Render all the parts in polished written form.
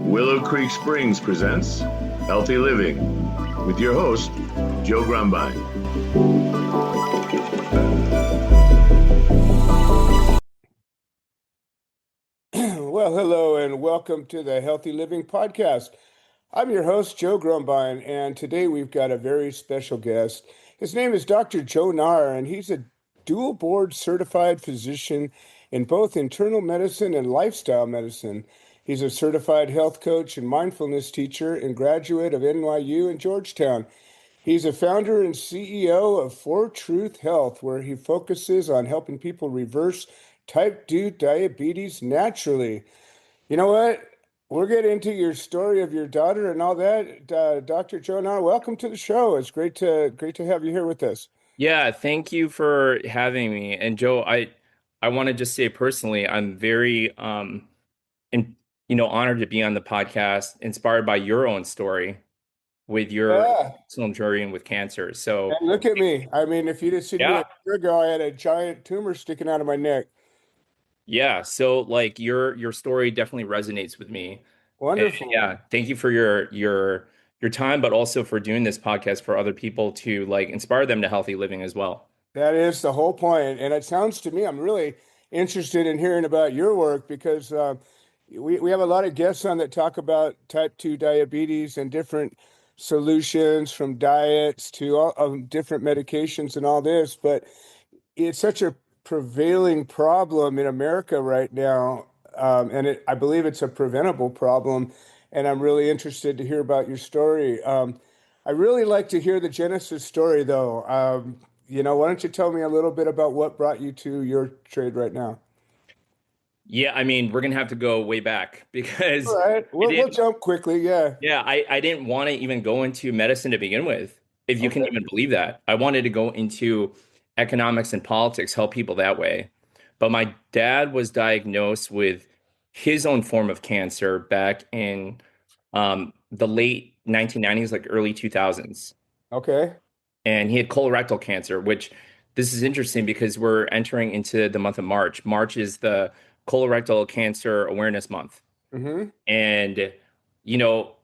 Willow Creek Springs presents Healthy Living with your host, Joe Grumbine. Well, hello and welcome to the Healthy Living Podcast. I'm your host, Joe Grumbine, and today we've got a very special guest. His name is Dr. Jonar, and he's a dual board certified physician in both internal medicine and lifestyle medicine. He's a certified health coach and mindfulness teacher and graduate of NYU and Georgetown. He's a founder and CEO of For Truth Health, where he focuses on helping people reverse type 2 diabetes naturally. You know what? We'll get into your story of your daughter and all that. Dr. Jonar, welcome to the show. It's great to have you here with us. Yeah, thank you for having me. And Joe, I want to just say personally, I'm very in, honored to be on the podcast, inspired by your own story with your Yeah, personal journey with cancer. So and look at me. I mean, if you'd have seen me a yeah, year ago, I had a giant tumor sticking out of my neck. yeah. So like your story definitely resonates with me. And Wonderful. yeah, thank you for your time, but also for doing this podcast for other people to like inspire them to healthy living as well. That is the whole point. And it sounds to me, I'm really interested in hearing about your work because we have a lot of guests on that talk about type 2 diabetes and different solutions from diets to all different medications and all this. But it's such a prevailing problem in America right now. I believe it's a preventable problem. And I'm really interested to hear about your story. I really like to hear the Genesis story, though. Why don't you tell me a little bit about what brought you to your trade right now? Yeah, I mean, we're gonna have to go way back All because right, I we'll didn't jump quickly. Yeah. Yeah, I didn't want to even go into medicine to begin with, if you can Okay. even believe that. I wanted to go into economics and politics, help people that way. But my dad was diagnosed with his own form of cancer back in the late 1990s, like early 2000s. Okay. And he had colorectal cancer, which this is interesting because we're entering into the month of March. March is the colorectal cancer awareness month. Mm-hmm. And, you know,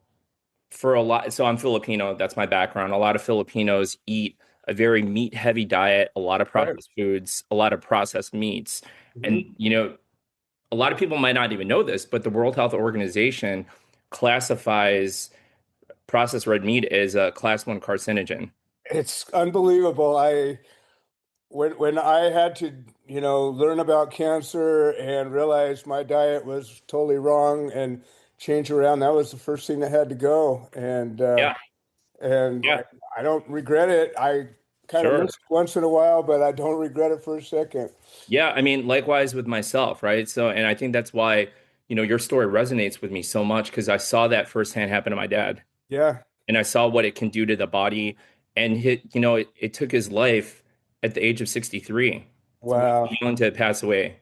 for a lot, so I'm Filipino, that's my background. A lot of Filipinos eat a very meat heavy diet, a lot of Right. processed foods, a lot of processed meats. And, Mm-hmm. a lot of people might not even know this, but the World Health Organization classifies processed red meat as a class one carcinogen. It's unbelievable. When I had to, learn about cancer and realize my diet was totally wrong and change around, that was the first thing that had to go. Yeah, And yeah, I don't regret it. I kind of sure. miss it once in a while, but I don't regret it for a second. Yeah, I mean, likewise with myself, right? So, and I think that's why, your story resonates with me so much because I saw that firsthand happen to my dad. Yeah. And I saw what it can do to the body. And it took his life at the age of 63. It's way too Wow. young to pass away.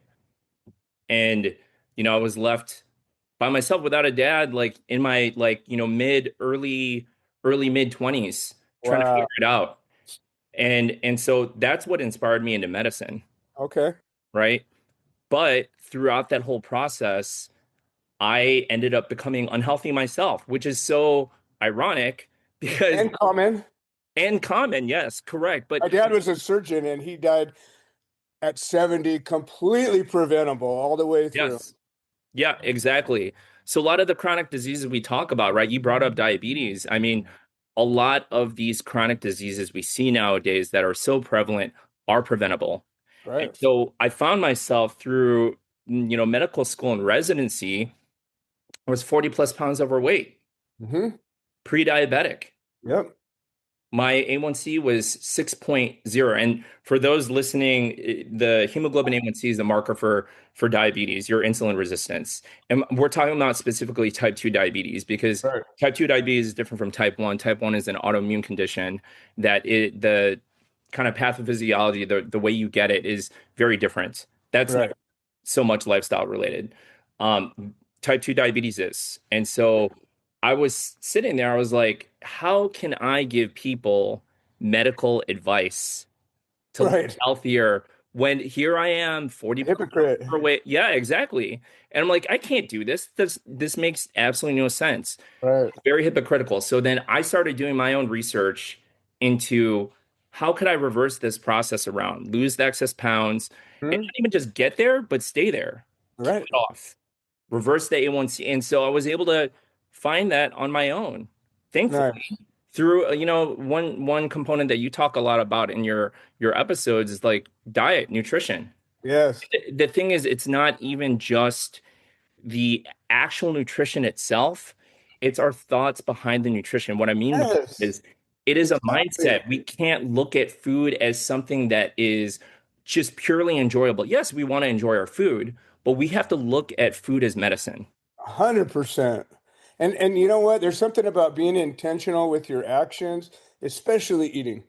And, I was left by myself without a dad, like in my like, early mid 20s, trying to figure Wow. it out. And so that's what inspired me into medicine, Okay. right? But throughout that whole process, I ended up becoming unhealthy myself, which is so ironic because And common. and common, yes, correct. But My dad was a surgeon and he died at 70, completely preventable all the way through. yes, yeah, exactly. So a lot of the chronic diseases we talk about, right? You brought up diabetes. I mean, a lot of these chronic diseases we see nowadays that are so prevalent are preventable. And Right. so I found myself through, medical school and residency, I was 40 plus pounds overweight, Mm-hmm. pre-diabetic. Yep. My A1C was 6.0. And for those listening, the hemoglobin A1C is the marker for diabetes, your insulin resistance. And we're talking about specifically type 2 diabetes because Right. type 2 diabetes is different from type 1. Type 1 is an autoimmune condition that the kind of pathophysiology, the way you get it is very different. That's not Right. so much lifestyle related. Type 2 diabetes is. And so I was sitting there, I was like, how can I give people medical advice to live Right. healthier when here I am 40 pounds Hypocrite. overweight. Yeah, exactly. And I'm like, I can't do this. This makes absolutely no sense. Right. Very hypocritical. So then I started doing my own research into how could I reverse this process around, lose the excess pounds, and Hmm. not even just get there, but stay there, keep Right. it off, reverse the A1C. And so I was able to find that on my own, thankfully, Nice. through one component that you talk a lot about in your episodes is like diet, nutrition. Yes. The thing is, it's not even just the actual nutrition itself, it's our thoughts behind the nutrition. What I mean by that Yes. is it is a Exactly. mindset. We can't look at food as something that is just purely enjoyable. Yes, we want to enjoy our food, but we have to look at food as medicine. 100%. And you know what? There's something about being intentional with your actions, especially eating,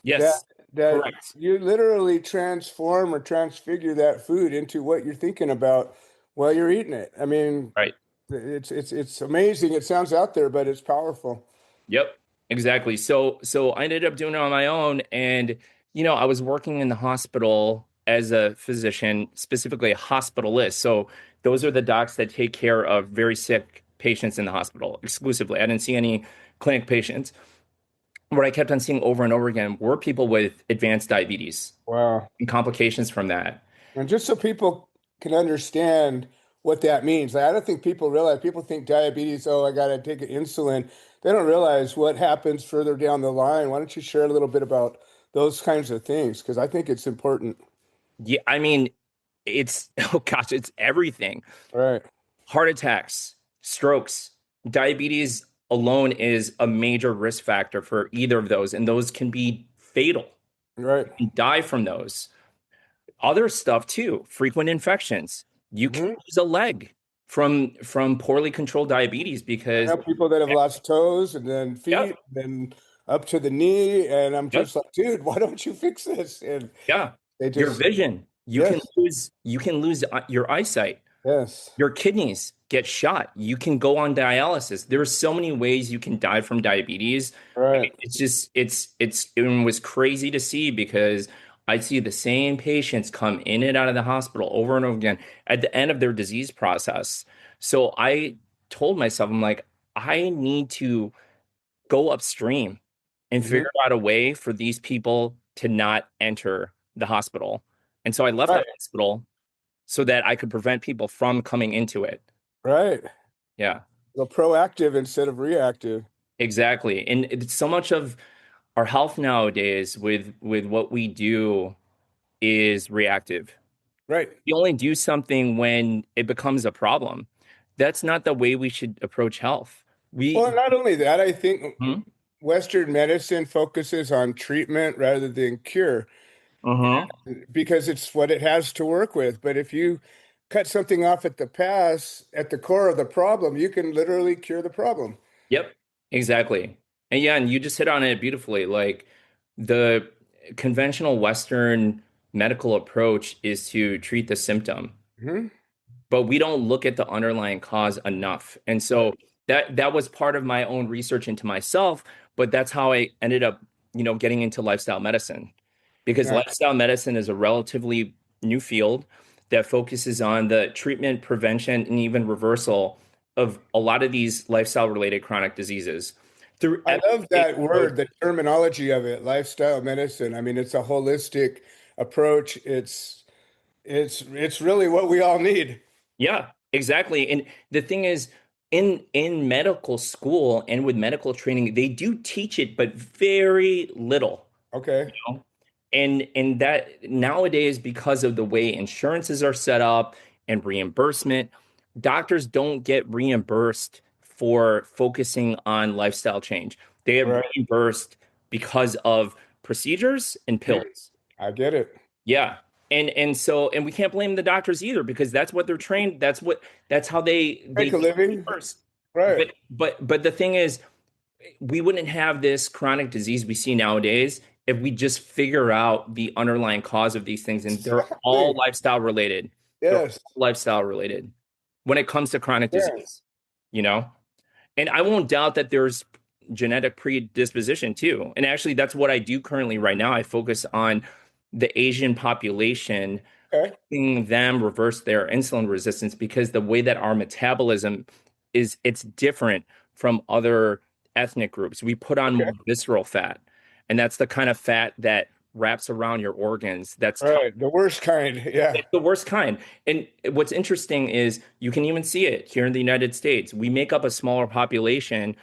that Yes, that correct. you literally transform or transfigure that food into what you're thinking about while you're eating it. I mean, Right. it's amazing. It sounds out there, but it's powerful. Yep, exactly. So I ended up doing it on my own, and I was working in the hospital as a physician, specifically a hospitalist. So those are the docs that take care of very sick patients in the hospital exclusively. I didn't see any clinic patients. What I kept on seeing over and over again were people with advanced diabetes Wow. and complications from that. And just so people can understand what that means, like, I don't think people realize, people think diabetes, oh, I got to take an insulin. They don't realize what happens further down the line. Why don't you share a little bit about those kinds of things? Because I think it's important. Yeah, I mean, it's oh gosh, it's everything. Right, Heart attacks, strokes, diabetes alone is a major risk factor for either of those, and those can be fatal. right. You can die from those. Other stuff too, frequent infections. You can Hmm. lose a leg from poorly controlled diabetes I because know people that have lost toes and then yep, feet, then up to the knee, and I'm yep, just like, dude, why don't you fix this? And yeah. they Your just, vision, yes, you can lose your eyesight. yes, Your kidneys get shot. You can go on dialysis. There are so many ways you can die from diabetes. I mean, right. it's just it was crazy to see because I see the same patients come in and out of the hospital over and over again at the end of their disease process. So I told myself, I'm like, I need to go upstream and Hmm. figure out a way for these people to not enter the hospital. And so I left the Right, hospital so that I could prevent people from coming into it. right. Yeah, Go proactive instead of reactive. exactly. And it's so much of our health nowadays with what we do is reactive. Right. We only do something when it becomes a problem. That's not the way we should approach health. Well, We not only that, I think Mhm. Western medicine focuses on treatment rather than cure Uh-huh. because it's what it has to work with. But if you cut something off at the pass, at the core of the problem, you can literally cure the problem. Yep, exactly. And yeah, and you just hit on it beautifully. Like the conventional Western medical approach is to treat the symptom, Hmm. but we don't look at the underlying cause enough. And so that was part of my own research into myself, but that's how I ended up, getting into lifestyle medicine because Nice. lifestyle medicine is a relatively new field that focuses on the treatment, prevention, and even reversal of a lot of these lifestyle related chronic diseases through I love evidence-based that word, the approaches. terminology of it, lifestyle medicine. I mean, it's a holistic approach. It's really what we all need. Yeah, exactly. And the thing is, in medical school and with medical training, they do teach it, but very little, Okay. know? And that nowadays, because of the way insurances are set up and reimbursement, doctors don't get reimbursed for focusing on lifestyle change. They have Right. reimbursed because of procedures and Mhm. pills. I get it. Yeah. And we can't blame the doctors either because that's what they're trained. That's how they Make a get living. first. Right. But the thing is, we wouldn't have this chronic disease we see nowadays if we just figure out the underlying cause of these things. And they're all Exactly. lifestyle related. They're all Yes. lifestyle related when it comes to chronic Yeah. disease, you know? And I won't doubt that there's genetic predisposition too. And actually, that's what I do currently right now. I focus on the Asian population, Okay. helping them reverse their insulin resistance because the way that our metabolism is, it's different from other ethnic groups. We put on Okay. more visceral fat, and that's the kind of fat that wraps around your organs. That's All right. The worst kind. Yeah. it's the worst kind. And what's interesting is you can even see it here in the United States. We make up a smaller population,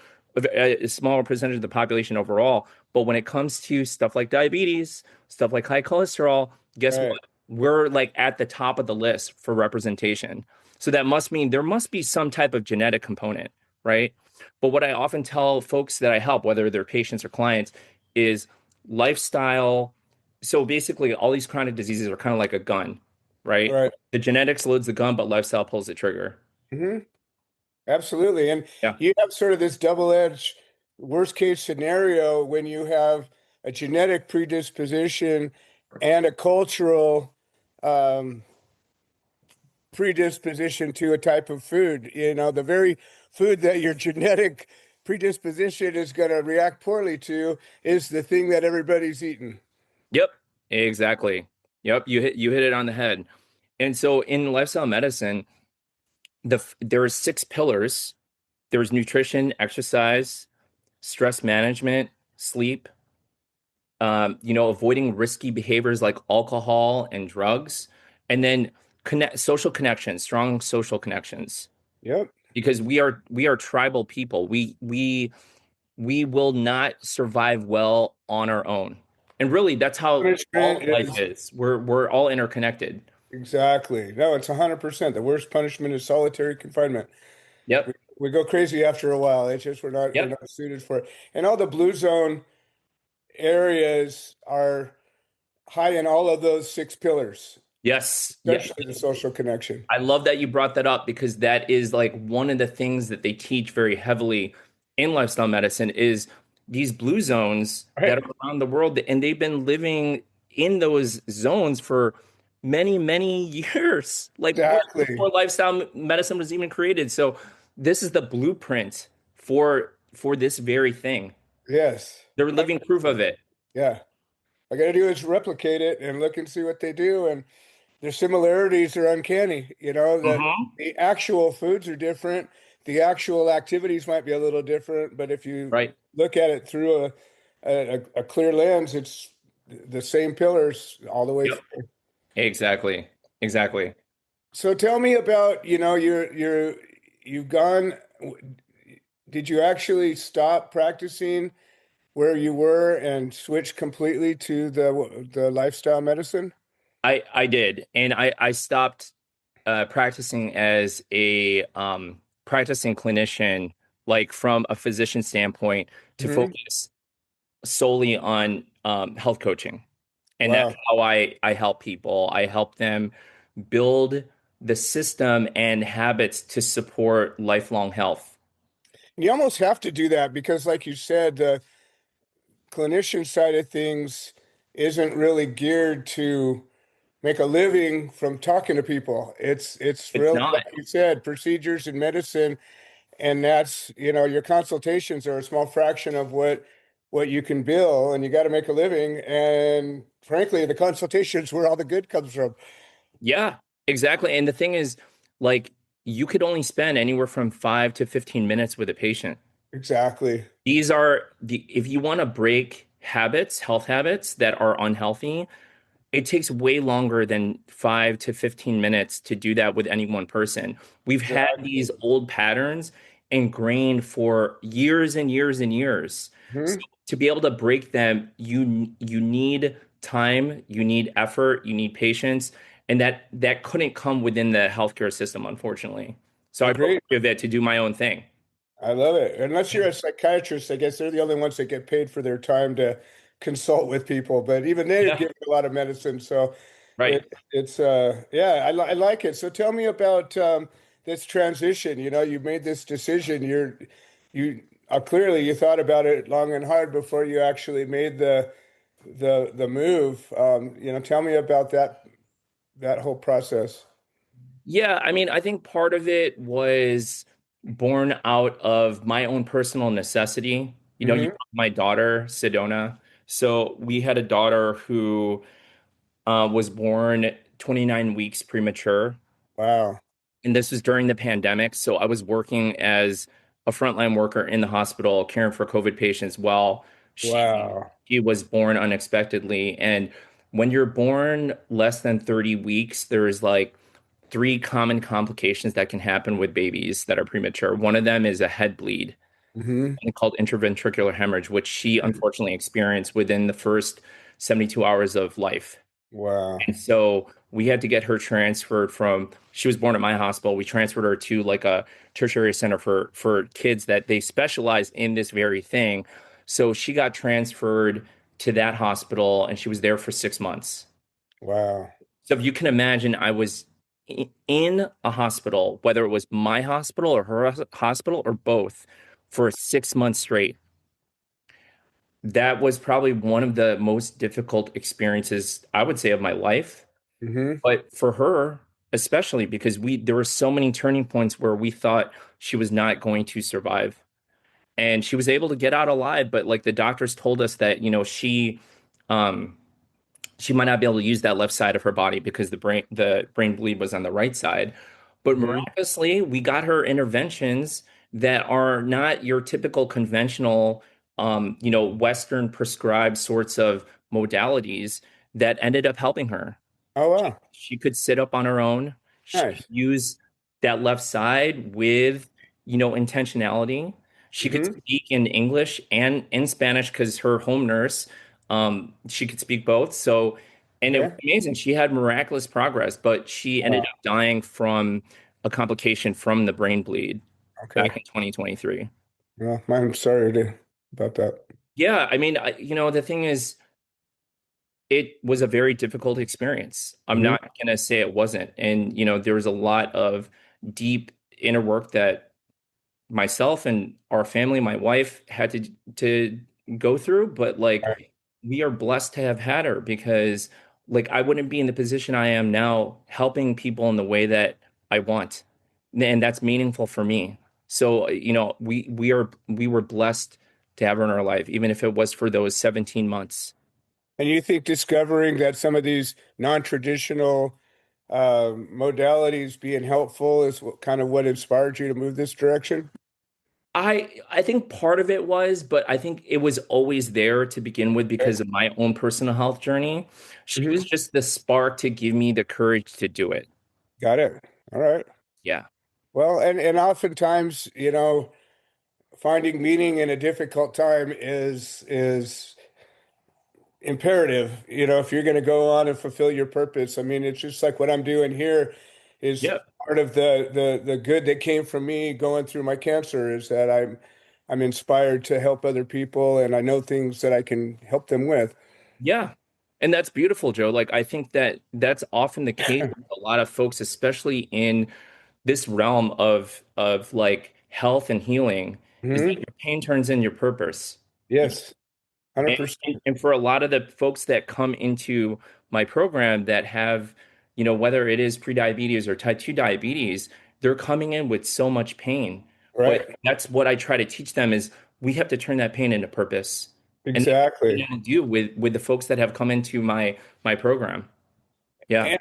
a smaller percentage of the population overall. But when it comes to stuff like diabetes, stuff like high cholesterol, guess what? Right. We're like at the top of the list for representation. So that must mean there must be some type of genetic component, right? But what I often tell folks that I help, whether they're patients or clients, is lifestyle. So basically, all these chronic diseases are kind of like a gun, right? Right. The genetics loads the gun, but lifestyle pulls the trigger. Hmm. Absolutely. And Yeah. you have sort of this double-edged worst case scenario when you have a genetic predisposition and a cultural um, predisposition to a type of food. The very food that your genetic predisposition is going to react poorly to is the thing that everybody's eating. Yep. Exactly. Yep. You hit it on the head. And so in lifestyle medicine, there are six pillars. There's nutrition, exercise, stress management, sleep, avoiding risky behaviors like alcohol and drugs, and then social connections, strong social connections. Yep. Because we are tribal people. We will not survive well on our own. And really, that's how Punishment all of life is is. We're all interconnected. exactly. No, it's 100%. The worst punishment is solitary confinement. We, Yep. we go crazy after a while. It's just we're Yep. not suited for it. And all the blue zone areas are high in all of those six pillars, Yes. Yeah. especially the social connection. I love that you brought that up because that is like one of the things that they teach very heavily in lifestyle medicine is these blue zones that Right. are around the world, and they've been living in those zones for many, many years, like way Exactly. before lifestyle medicine was even created. So this is the blueprint for this very thing. Yes. They're living proof 100%. of it. Yeah. All I got to do is replicate it and look and see what they do. And their similarities are uncanny. That Hmm. the actual foods are different. The actual activities might be a little different, but if you Right. look at it through a clear lens, it's the same pillars all the way Yep. through. Exactly. Exactly. So tell me about, you've gone, did you actually stop practicing where you were and switch completely to the lifestyle medicine? I did, and I stopped practicing as a practicing clinician, like from a physician standpoint, to Hmm. focus solely on health coaching, and that's Wow. how I help people. I help them build the system and habits to support lifelong health. You almost have to do that because, like you said, the clinician side of things isn't really geared to make a living from talking to people. It's It's really, not. like you said, procedures in medicine, and that's, your consultations are a small fraction of what you can bill, and you got to make a living. And frankly, the consultations where all the good comes from. Yeah, exactly. And the thing is, like, you could only spend anywhere from 5 to 15 minutes with a patient. Exactly. These are the, if you want to break habits, health habits that are unhealthy, it takes way longer than 5 to 15 minutes to do that with any one person. We've had these Exactly. old patterns ingrained for years and years and years. So Hmm. to be able to break them, you need time, you need effort, you need patience, and that couldn't come within the healthcare system, unfortunately. So I broke Agreed. free of it to do my own thing. I love it. Unless you're a psychiatrist, I guess they're the only ones that get paid for their time to consult with people. But even they're Yeah, giving a lot of medicine, so right. it's yeah, I like it. So tell me about this transition. You made this decision. You clearly you thought about it long and hard before you actually made the move. Tell me about that whole process. Yeah, I mean, I think part of it was born out of my own personal necessity. You know, Hmm. my daughter, Sedona. So we had a daughter who was born 29 weeks premature. Wow. And this was during the pandemic. So I was working as a frontline worker in the hospital caring for COVID patients while Wow. she was born unexpectedly. And when you're born less than 30 weeks, there's like three common complications that can happen with babies that are premature. One of them is a head bleed Hmm. called intraventricular hemorrhage, which she unfortunately experienced within the first 72 hours of life. Wow. And so we had to get her transferred from, she was born at my hospital. We transferred her to like a tertiary center for kids that they specialize in this very thing. So she got transferred to that hospital and she was there for 6 months. Wow. So if you can imagine, I was in a hospital, whether it was my hospital or her hospital or both, for 6 months straight. That was probably one of the most difficult experiences, I would say, of my life. Hmm. But for her, especially because there were so many turning points where we thought she was not going to survive. And she was able to get out alive, but like the doctors told us that, um, she might not be able to use that left side of her body because the brain bleed was on the right side. But Hmm. miraculously, we got her interventions that are not your typical conventional, Western prescribed sorts of modalities that ended up helping her. Oh, She, wow. she could sit up on her own. She could Nice. use that left side with, intentionality. She could Hmm. speak in English and in Spanish because her home nurse, she could speak both. So, and it was Okay. amazing. She had miraculous progress, but she ended Wow. up dying from a complication from the brain bleed back Okay. in 2023. Well, I'm sorry about that. Yeah, I mean, the thing is, it was a very difficult experience. I'm Hmm. not going to say it wasn't. And, there was a lot of deep inner work that myself and our family, my wife had to go through, but like Right. we are blessed to have had her because like I wouldn't be in the position I am now helping people in the way that I want. And that's meaningful for me. So, we were blessed to have her in our life, even if it was for those 17 months. And you think discovering that some of these non-traditional modalities being helpful is kind of what inspired you to move this direction? I think part of it was, but I think it was always there to begin with Okay. because of my own personal health journey. She was Hmm. just the spark to give me the courage to do it. Got it. All right. Yeah. Well, and oftentimes, finding meaning in a difficult time is imperative, if you're going to go on and fulfill your purpose. I mean, it's just like what I'm doing here is Yeah. part of the good that came from me going through my cancer is that I'm inspired to help other people and I know things that I can help them with. Yeah. And that's beautiful, Joe. Like I think that that's often the case with a lot of folks, especially in this realm of like health and healing, is that Hmm. your pain turns in your purpose. Yes, And, 100%. and for a lot of the folks that come into my program that have, whether it is prediabetes or type 2 diabetes, they're coming in with so much pain. But Right. that's what I try to teach them is we have to turn that pain into purpose. And that's what Exactly. we want to do with the folks that have come into my program. Yeah. And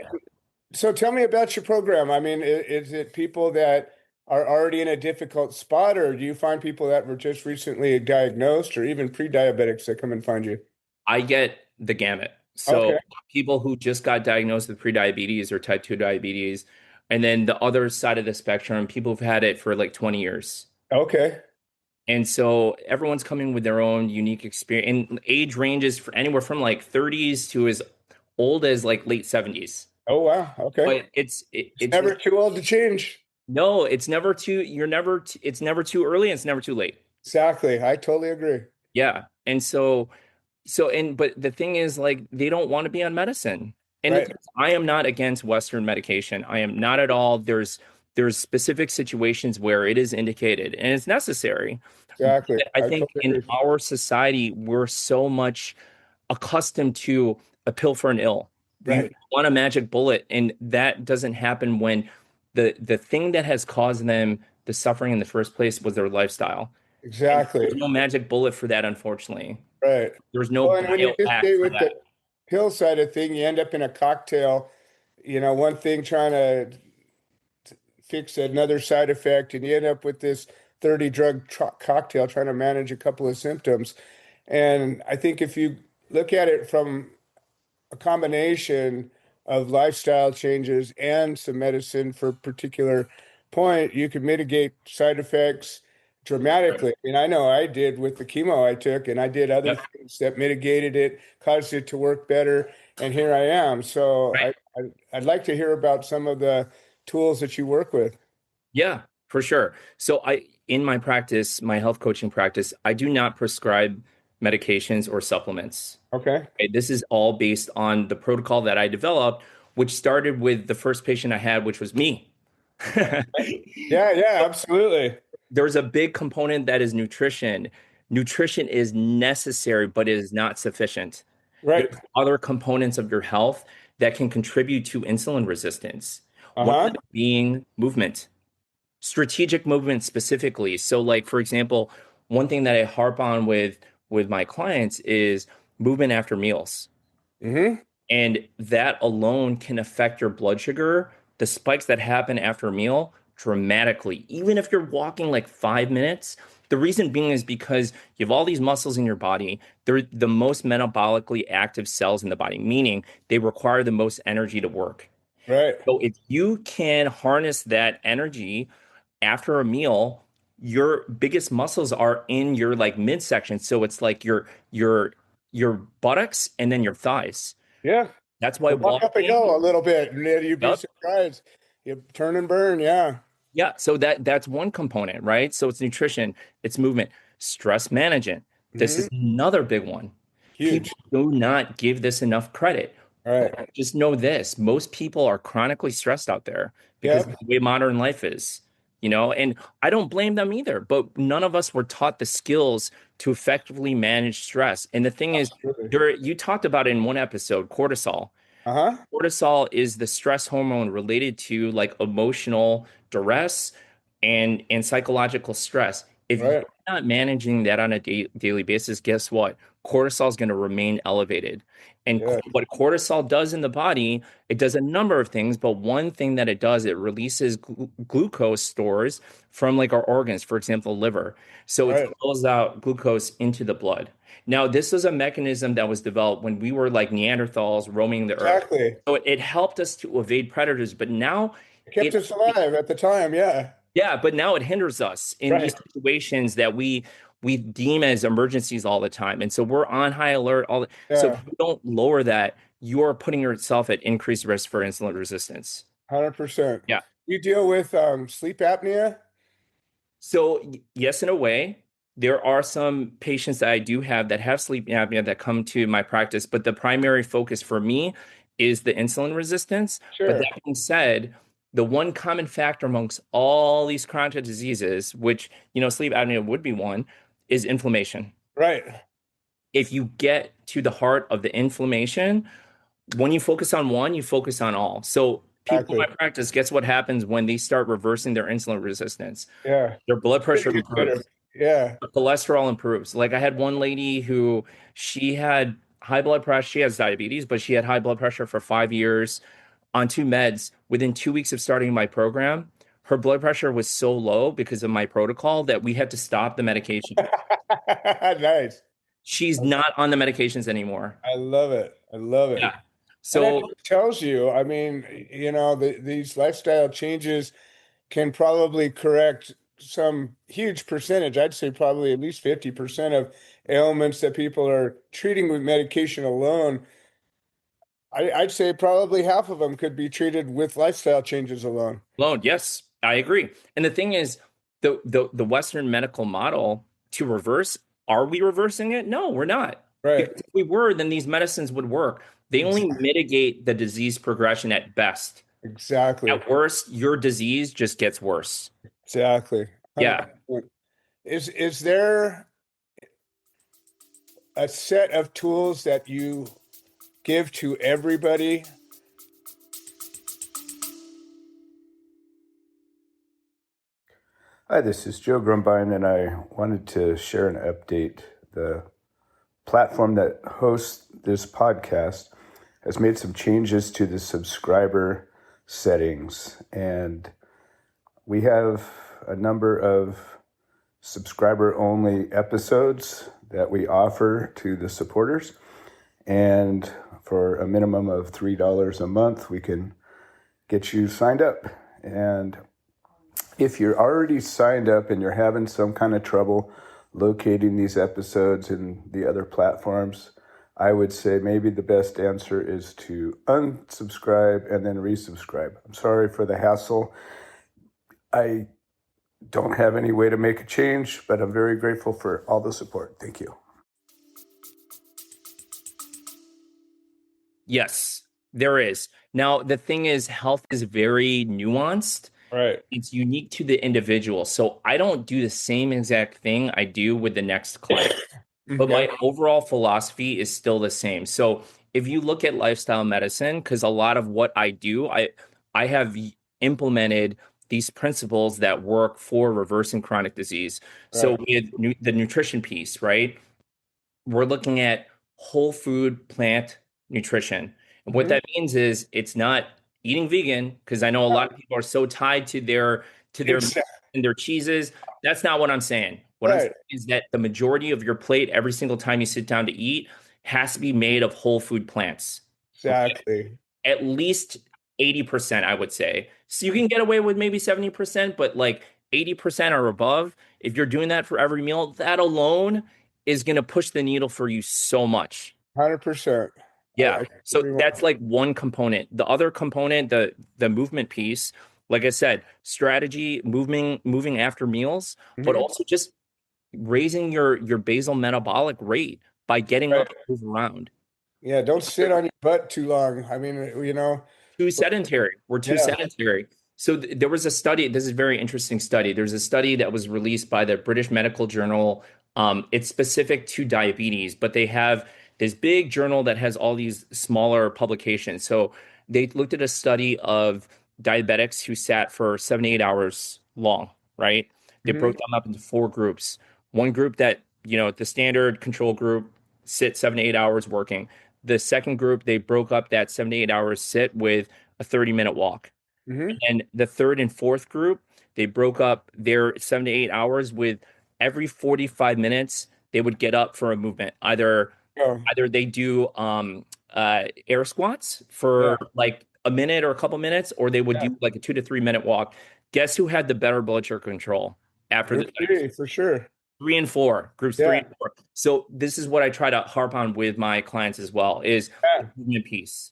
so tell me about your program. I mean, is it people that are already in a difficult spot, or do you find people that were just recently diagnosed, or even pre-diabetics that come and find you? I get the gamut. So Okay. people who just got diagnosed with prediabetes or type 2 diabetes, and then the other side of the spectrum, people who've had it for like 20 years. Okay. And so everyone's coming with their own unique experience. And age ranges for anywhere from like 30s to as old as like late 70s. Oh, wow. Okay. But It's it's never too old to change. no, it's never too it's never too early and it's never too late. Exactly. I totally agree. Yeah. And but the thing is like they don't want to be on medicine. And the Right. thing is, I am not against Western medication. I am not at all. There's specific situations where it is indicated and it's necessary. Exactly. I I think totally in agree. our society, we're so much accustomed to a pill for an ill. You Right. want a magic bullet, and that doesn't happen when the thing that has caused them the suffering in the first place was their lifestyle. And there's Exactly. no magic bullet for that, unfortunately. Right. There's no Well, and when you just biohack stay for with the that. pill side of thing, you end up in a cocktail, one thing trying to fix another side effect, and you end up with this 30 drug cocktail trying to manage a couple of symptoms. And I think if you look at it from a combination of lifestyle changes and some medicine for a particular point, you can mitigate side effects dramatically. I mean, I know I did with the chemo I took, and I did other Yep. things that mitigated it, caused it to work better, and here I am. So Right. I'd like to hear about some of the tools that you work with. Yeah, for sure. So in my practice, my health coaching practice, I do not prescribe medications or supplements. Okay. Okay, this is all based on the protocol that I developed, which started with the first patient I had, which was me. Yeah, yeah, absolutely. There's a big component that is nutrition. Nutrition is necessary, but it is not sufficient. Right. There's other components of your health that can contribute to insulin resistance. One of Uh-huh. them being movement, strategic movement specifically. So, like for example, one thing that I harp on with my clients is movement after meals. Mm-hmm. And that alone can affect your blood sugar, the spikes that happen after a meal dramatically. Even if you're walking like 5 minutes, the reason being is because you have all these muscles in your body. They're the most metabolically active cells in the body, meaning they require the most energy to work. Right. So if you can harness that energy after a meal, your biggest muscles are in your like midsection. So it's like your buttocks and then your thighs. Yeah. That's why You walk up a walking. hill a little bit, and then you'd be Yep. surprised. You turn and burn. Yeah. Yeah. So that's one component, right? So it's nutrition, it's movement, stress management. This Mm-hmm. is another big one. Huge. People do not give this enough credit. Right. But just know this, most people are chronically stressed out there because of Yep. the way modern life is, and I don't blame them either, but none of us were taught the skills to effectively manage stress. And the thing is, Absolutely. you talked about it in one episode, cortisol. Uh-huh. Cortisol is the stress hormone related to like emotional duress and psychological stress. If you're Right. not managing that on a daily basis, guess what? Cortisol is going to remain elevated. And Yeah. what cortisol does in the body, it does a number of things, but one thing that it does, it releases glucose stores from like our organs, for example, liver. So it Right. pulls out glucose into the blood. Now, this is a mechanism that was developed when we were like Neanderthals roaming the earth. Exactly. So it helped us to evade predators, but now It kept us alive at the time. Yeah. yeah, but now it hinders us in these Right. situations that we deem as emergencies all the time. And so we're on high alert so if Yeah. you don't lower that, you're putting yourself at increased risk for insulin resistance. 100%. Yeah. You deal with sleep apnea? So yes, in a way, there are some patients that I do have that have sleep apnea that come to my practice, but the primary focus for me is the insulin resistance. But Sure. that being said, the one common factor amongst all these chronic diseases, which, sleep apnea would be one, is inflammation. Right. If you get to the heart of the inflammation, when you focus on one, you focus on all. So people in Exactly. my practice, guess what happens when they start reversing their insulin resistance? Yeah. Their blood pressure Get better. improves, Yeah. cholesterol improves. Like I had one lady who she had high blood pressure, she has diabetes, but she had high blood pressure for 5 years on two meds. Within 2 weeks of starting my program, her blood pressure was so low because of my protocol that we had to stop the medication. Nice. She's not on the medications anymore. I love it. I love it. Yeah. And that So just tells you, I mean, these lifestyle changes can probably correct some huge percentage. I'd say probably at least 50% of ailments that people are treating with medication alone. I'd say probably half of them could be treated with lifestyle changes alone. alone, yes, I agree. And the thing is, the Western medical model to reverse, are we reversing it? No, we're not. Right. Because if we were, then these medicines would work. They only mitigate the disease progression at best. Exactly. At worst, your disease just gets worse. Exactly. Yeah. 100%. Is there a set of tools that you give to everybody? Hi, this is Joe Grumbine, and I wanted to share an update. The platform that hosts this podcast has made some changes to the subscriber settings, and we have a number of subscriber-only episodes that we offer to the supporters, and for a minimum of $3 a month, we can get you signed up. And if you're already signed up and you're having some kind of trouble locating these episodes in the other platforms, I would say maybe the best answer is to unsubscribe and then resubscribe. I'm sorry for the hassle. I don't have any way to make a change, but I'm very grateful for all the support. Thank you. Yes, there is. Now, the thing is, health is very nuanced. Right. It's unique to the individual. So I don't do the same exact thing I do with the next client. But my overall philosophy is still the same. So if you look at lifestyle medicine, because a lot of what I do, I have implemented these principles that work for reversing chronic disease. So with the nutrition piece, right? We're looking at whole food plant nutrition. And what that means is it's not eating vegan, because I know a lot of people are so tied to their and their cheeses. That's not what I'm saying. What I'm saying is that the majority of your plate every single time you sit down to eat has to be made of whole food plants. Exactly. Okay? At least 80%, I would say. So you can get away with maybe 70%, but like 80% or above, if you're doing that for every meal, that alone is going to push the needle for you so much. 100%. Yeah. So that's like one component. The other component, the movement piece, like I said, strategy, moving after meals, but also just raising your basal metabolic rate by getting up and move around. Yeah, don't sit on your butt too long. I mean, Too sedentary. We're too sedentary. So there was a study. This is a very interesting study. There's a study that was released by the British Medical Journal. It's specific to diabetes, but they have this big journal that has all these smaller publications. So they looked at a study of diabetics who sat for 78 hours long, right? They broke them up into 4 groups. One group that, the standard control group, sit 7 to 8 hours working. The second group, they broke up that 7 to 8 hours sit with a 30-minute walk. And the third and fourth group, they broke up their 7 to 8 hours with every 45 minutes, they would get up for a movement. Either they do air squats for like a minute or a couple minutes, or they would do like a 2 to 3 minute walk. Guess who had the better blood sugar control after Group 3, for sure. 3 and 4, groups 3 and 4. So this is what I try to harp on with my clients as well, is the movement piece.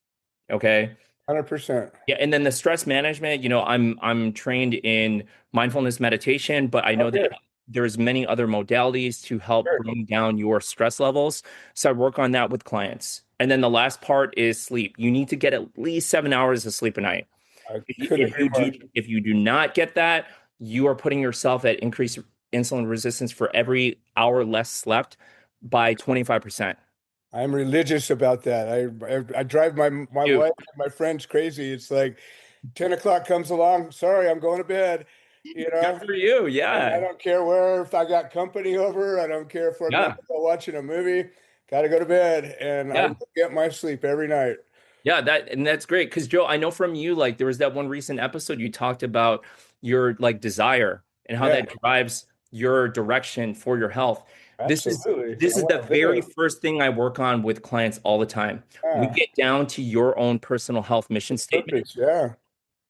Okay. 100%. Yeah, and then the stress management, I'm trained in mindfulness meditation, but I know that there's many other modalities to help bring down your stress levels. So I work on that with clients. And then the last part is sleep. You need to get at least 7 hours of sleep a night. If you do not get that, you are putting yourself at increased insulin resistance for every hour less slept by 25%. I'm religious about that. I drive my wife and my friends crazy. It's like 10 o'clock comes along. Sorry, I'm going to bed. Good for you. Yeah. I don't care if I got company over. I don't care if we're watching a movie. Got to go to bed, and I get my sleep every night. Yeah, that's great. Because Joe, I know from you, like there was that one recent episode you talked about your like desire and how that drives your direction for your health. Absolutely. This is the very first thing I work on with clients all the time. We get down to your own personal health mission statement.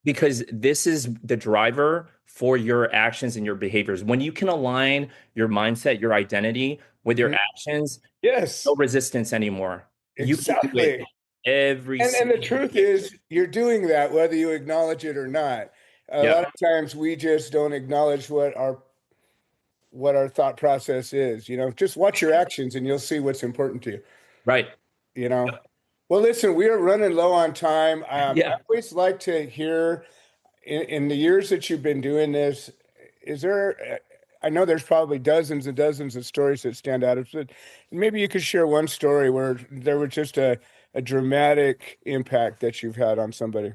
Because this is the driver for your actions and your behaviors. When you can align your mindset, your identity with your actions, no resistance anymore. Exactly. You can do it and the truth is, you're doing that whether you acknowledge it or not. A lot of times we just don't acknowledge what our thought process is. Just watch your actions and you'll see what's important to you. Right. Well, listen, we are running low on time. I always like to hear, in the years that you've been doing this, I know there's probably dozens and dozens of stories that stand out. Maybe you could share one story where there was just a dramatic impact that you've had on somebody.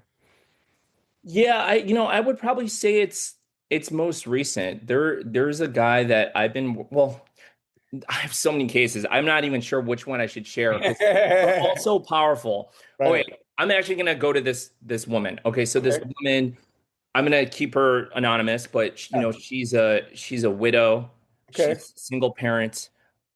Yeah, I would probably say it's most recent. There's a guy that I have so many cases. I'm not even sure which one I should share because they're all so powerful. Okay, Right. I'm actually gonna go to this woman. Okay, so this Okay. woman, I'm gonna keep her anonymous, but Yeah. she's a widow. Okay. She's a single parent.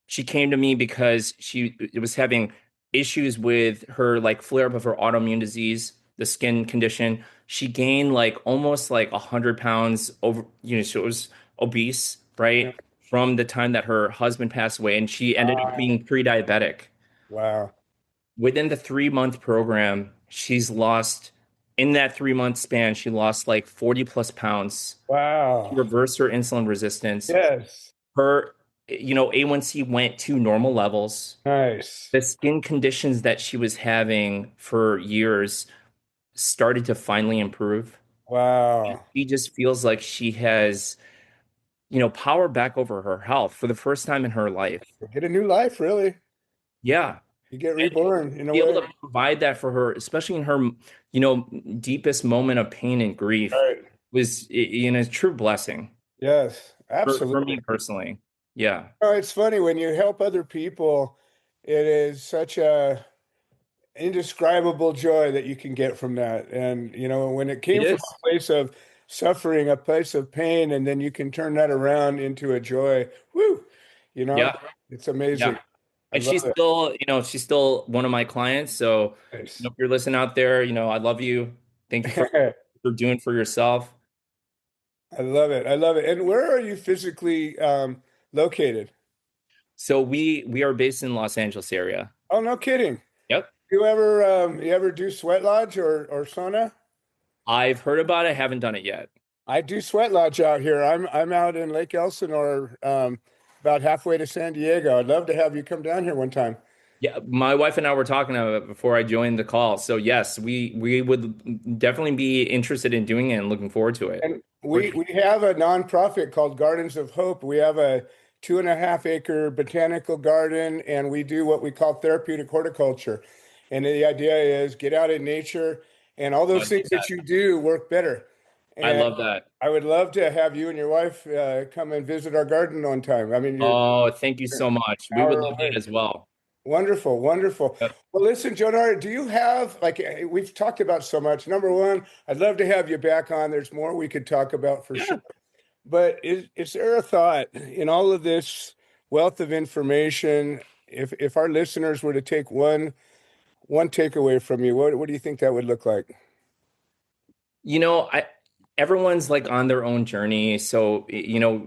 She came to me because she was having issues with her like flare up of her autoimmune disease, the skin condition. She gained like almost like 100 pounds over, she was obese, Yeah. right? From the time that her husband passed away, and she ended up Wow. being pre-diabetic. Wow. Within the 3 month program, she's lost in that 3 month span, she lost like 40 plus pounds to Wow. reverse her insulin resistance. Yes. Her, A1C went to normal levels. Nice. The skin conditions that she was having for years started to finally improve. Wow. She just feels like she has, power back over her health for the first time in her life. Get a new life, really. Yeah. You get And reborn in a be able way. to provide that for her, especially in her, deepest moment of pain and grief, Right. was, a true blessing Yes, for absolutely. me personally. Yeah. Oh, it's funny when you help other people, it is such a indescribable joy that you can get from that. And, when it It came from is. a place of suffering, a place of pain, and then you can turn that around into a joy. Woo, you know, Yeah. it's amazing. Yeah. I And love it. she's still one of my clients. So, Nice. if you're listening out there, I love you. Thank you for doing for yourself. I love it. I love it. And where are you physically located? So we are based in Los Angeles area. Oh, no kidding. Yep. You ever do sweat lodge or sauna? I've heard about it, haven't done it yet. I do sweat lodge out here. I'm out in Lake Elsinore, about halfway to San Diego. I'd love to have you come down here one time. Yeah, my wife and I were talking about it before I joined the call. So yes, we would definitely be interested in doing it and looking forward to it. And For we sure. we have a nonprofit called Gardens of Hope. We have a 2.5 acre botanical garden, and we do what we call therapeutic horticulture. And the idea is get out in nature, and all I those love things that that. you do work better. I And love that. I would love to have you and your wife come and visit our garden one time. I mean, you're Oh, thank you an so much. We would hour love that away. as well. Wonderful, wonderful. Yep. Well, listen, Jonar, do you have like we've talked about so much. Number one, I'd love to have you back on. There's more we could talk about for sure. Yeah. But is there a thought in all of this wealth of information, if our listeners were to take one takeaway from you, what do you think that would look like? I everyone's like on their own journey. So,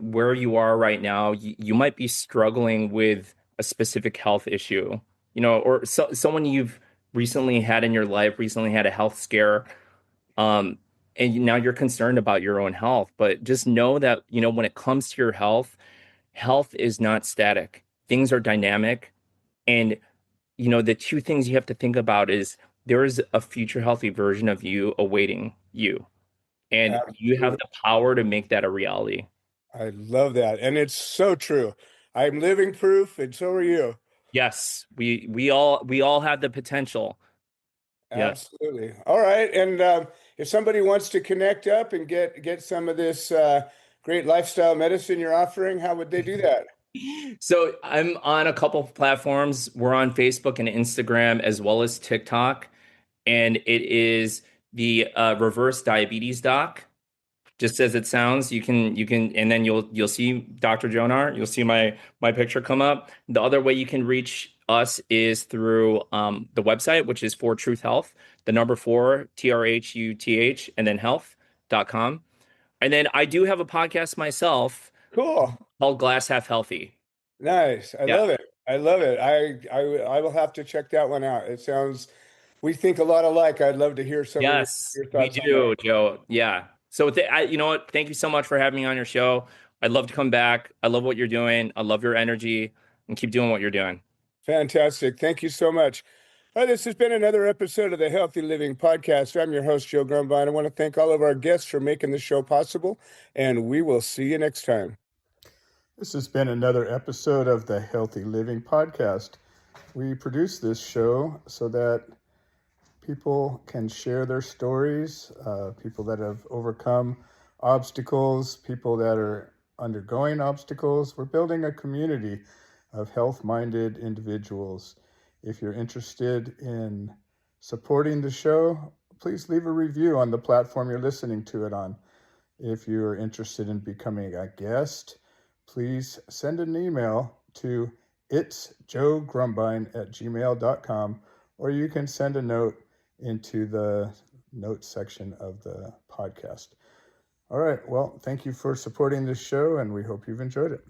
where you are right now, you might be struggling with a specific health issue, or someone you've recently had in your life, recently had a health scare, um, and now you're concerned about your own health. But just know that, when it comes to your health, health is not static. Things are dynamic. And, the two things you have to think about is there is a future healthy version of you awaiting you. And you have Absolutely. the power to make that a reality. I love that. And it's so true. I'm living proof, and so are you. Yes, we all have the potential. Yes. Absolutely. All right. And if somebody wants to connect up and get some of this great lifestyle medicine you're offering, how would they do that? So I'm on a couple of platforms. We're on Facebook and Instagram as well as TikTok, and it is the reverse diabetes doc. Just as it sounds, you can, and then you'll see Dr. Jonar. You'll see my picture come up. The other way you can reach us is through the website, which is for Truth Health, the number four TRHUTH, and then health.com. And then I do have a podcast myself Cool. called Glass Half Healthy. Nice. I Yeah. love it. I love it. I will have to check that one out. It sounds we think a lot alike. I'd love to hear some of Yes, your we thoughts on that. do, Joe. Yeah. So you know what? Thank you so much for having me on your show. I'd love to come back. I love what you're doing. I love your energy and keep doing what you're doing. Fantastic. Thank you so much. This has been another episode of the Healthy Living Podcast. I'm your host, Joe Grumbine. I want to thank all of our guests for making the show possible, and we will see you next time. This has been another episode of the Healthy Living Podcast. We produce this show so that people can share their stories, people that have overcome obstacles, people that are undergoing obstacles. We're building a community of health-minded individuals. If you're interested in supporting the show, please leave a review on the platform you're listening to it on. If you're interested in becoming a guest, please send an email to itsjoegrumbine@gmail.com, or you can send a note into the notes section of the podcast. All right. Well, thank you for supporting this show, and we hope you've enjoyed it.